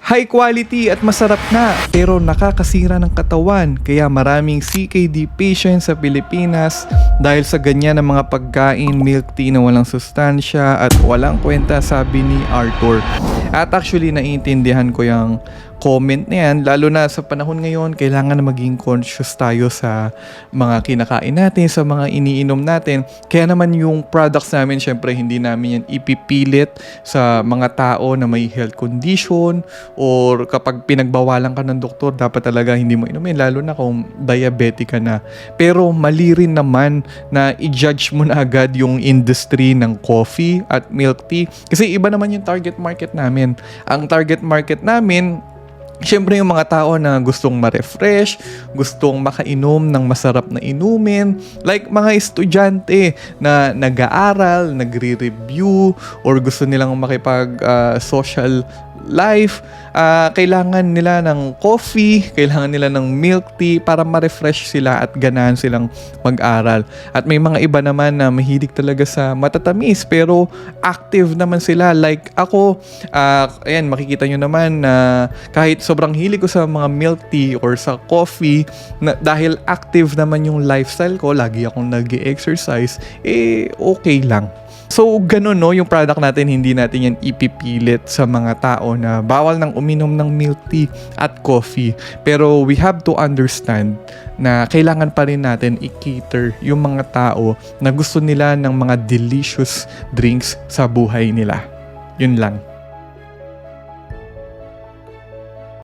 High quality at masarap na pero nakakasira ng katawan, kaya maraming CKD patients sa Pilipinas dahil sa ganyan ng mga pagkain, milk tea na walang sustansya at walang kwenta, sabi ni Arthur. At actually naiintindihan ko yung comment na yan, lalo na sa panahon ngayon, kailangan na maging conscious tayo sa mga kinakain natin, sa mga iniinom natin. Kaya naman yung products namin, syempre hindi namin yan ipipilit sa mga tao na may health condition or kapag pinagbawalan ka ng doktor, dapat talaga hindi mo inumin, lalo na kung diabetic ka na. Pero mali rin naman na i-judge mo na agad yung industry ng coffee at milk tea kasi iba naman yung target market namin. Ang target market namin, siyempre yung mga tao na gustong ma-refresh, gustong makainom ng masarap na inumin, like mga estudyante na nag-aaral, nagre-review, or gusto nilang makipag-social life, kailangan nila ng coffee, kailangan nila ng milk tea para ma-refresh sila at ganahan silang mag-aral. At may mga iba naman na mahilig talaga sa matatamis pero active naman sila. Like ako, ayan, makikita nyo naman na kahit sobrang hilig ko sa mga milk tea or sa coffee, dahil active naman yung lifestyle ko, lagi akong nag-exercise, okay lang. So, ganun no, yung product natin, hindi natin yan ipipilit sa mga tao na bawal nang uminom ng milk tea at coffee. Pero we have to understand na kailangan pa rin natin i-cater yung mga tao na gusto nila ng mga delicious drinks sa buhay nila. Yun lang.